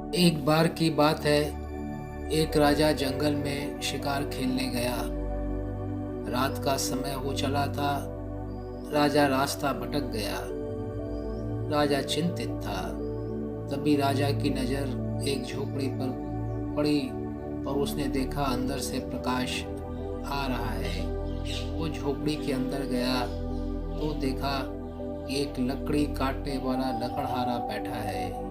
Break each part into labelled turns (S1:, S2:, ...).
S1: एक बार की बात है, एक राजा जंगल में शिकार खेलने गया। रात का समय हो चला था। राजा रास्ता भटक गया। राजा चिंतित था। तभी राजा की नज़र एक झोपड़ी पर पड़ी और उसने देखा अंदर से प्रकाश आ रहा है। वो झोपड़ी के अंदर गया तो देखा कि एक लकड़ी काटने वाला लकड़हारा बैठा है।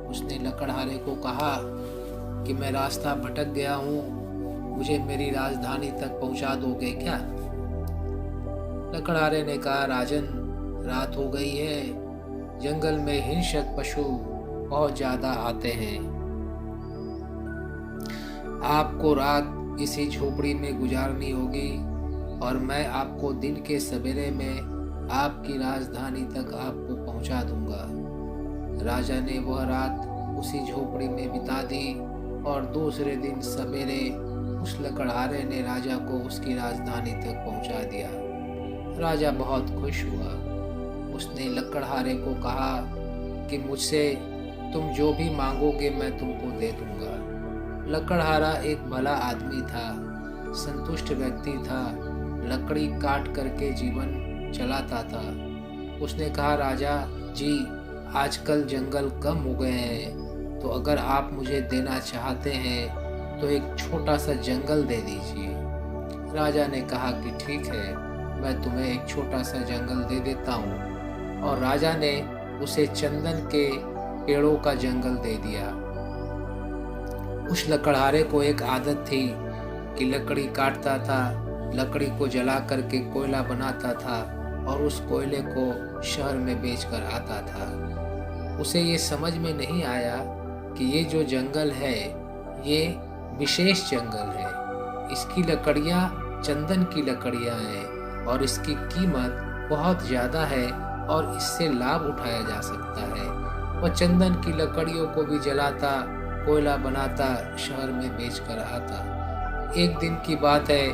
S1: उसने लकड़हारे को कहा कि मैं रास्ता भटक गया हूँ, मुझे मेरी राजधानी तक पहुँचा दोगे क्या? लकड़हारे ने कहा, राजन, रात हो गई है, जंगल में हिंसक पशु बहुत ज़्यादा आते हैं। आपको रात इसी झोपड़ी में गुजारनी होगी और मैं आपको दिन के सवेरे में आपकी राजधानी तक आपको पहुँचा दूंगा। राजा ने वह रात उसी झोपड़ी में बिता दी और दूसरे दिन सवेरे उस लकड़हारे ने राजा को उसकी राजधानी तक पहुंचा दिया। राजा बहुत खुश हुआ। उसने लकड़हारे को कहा कि मुझसे तुम जो भी मांगोगे मैं तुमको दे दूंगा। लकड़हारा एक भला आदमी था, संतुष्ट व्यक्ति था, लकड़ी काट करके जीवन चलाता था। उसने कहा, राजा जी, आजकल जंगल कम हो गए हैं, तो अगर आप मुझे देना चाहते हैं तो एक छोटा सा जंगल दे दीजिए। राजा ने कहा कि ठीक है, मैं तुम्हें एक छोटा सा जंगल दे देता हूँ। और राजा ने उसे चंदन के पेड़ों का जंगल दे दिया। उस लकड़हारे को एक आदत थी कि लकड़ी काटता था, लकड़ी को जला करके कोयला बनाता था और उस कोयले को शहर में बेचकर आता था। उसे ये समझ में नहीं आया कि ये जो जंगल है ये विशेष जंगल है। इसकी लकड़ियाँ चंदन की लकड़ियाँ हैं और इसकी कीमत बहुत ज़्यादा है और इससे लाभ उठाया जा सकता है। वह चंदन की लकड़ियों को भी जलाता, कोयला बनाता, शहर में बेचकर आता। एक दिन की बात है,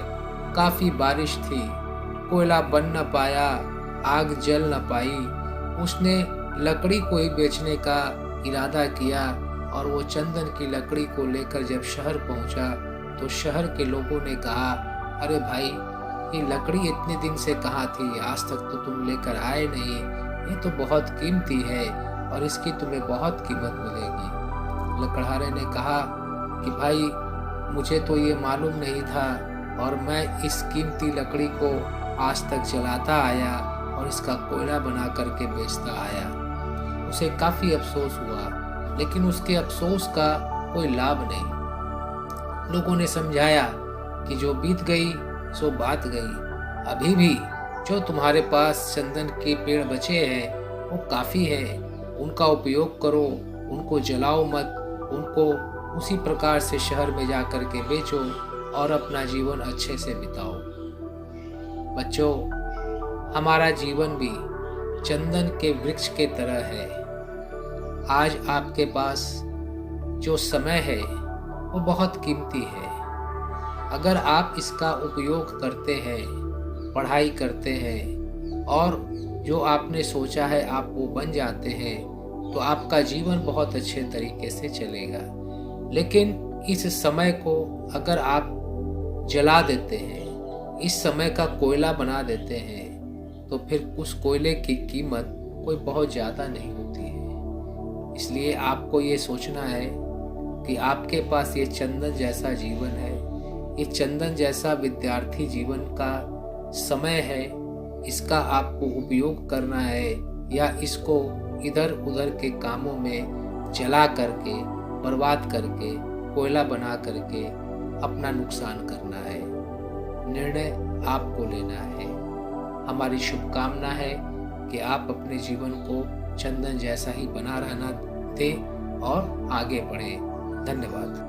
S1: काफ़ी बारिश थी, कोयला बन न पाया, आग जल न पाई। उसने लकड़ी को ही बेचने का इरादा किया और वो चंदन की लकड़ी को लेकर जब शहर पहुंचा तो शहर के लोगों ने कहा, अरे भाई, ये लकड़ी इतने दिन से कहाँ थी? आज तक तो तुम लेकर आए नहीं। ये तो बहुत कीमती है और इसकी तुम्हें बहुत कीमत मिलेगी। लकड़हारे ने कहा कि भाई, मुझे तो ये मालूम नहीं था और मैं इस कीमती लकड़ी को आज तक जलाता आया और इसका कोयला बना करके बेचता आया। उसे काफ़ी अफसोस हुआ, लेकिन उसके अफसोस का कोई लाभ नहीं। लोगों ने समझाया कि जो बीत गई सो बात गई। अभी भी जो तुम्हारे पास चंदन के पेड़ बचे हैं वो काफ़ी है, उनका उपयोग करो, उनको जलाओ मत, उनको उसी प्रकार से शहर में जा कर के बेचो और अपना जीवन अच्छे से बिताओ। बच्चों, हमारा जीवन भी चंदन के वृक्ष के तरह है। आज आपके पास जो समय है वो बहुत कीमती है। अगर आप इसका उपयोग करते हैं, पढ़ाई करते हैं और जो आपने सोचा है आप वो बन जाते हैं तो आपका जीवन बहुत अच्छे तरीके से चलेगा। लेकिन इस समय को अगर आप जला देते हैं, इस समय का कोयला बना देते हैं, तो फिर उस कोयले की कीमत कोई बहुत ज़्यादा नहीं होती है। इसलिए आपको ये सोचना है कि आपके पास ये चंदन जैसा जीवन है, ये चंदन जैसा विद्यार्थी जीवन का समय है। इसका आपको उपयोग करना है या इसको इधर उधर के कामों में जला करके, बर्बाद करके, कोयला बना करके अपना नुकसान करना है। निर्णय आपको लेना है। हमारी शुभकामना है कि आप अपने जीवन को चंदन जैसा ही बना रहना दें और आगे बढ़ें। धन्यवाद।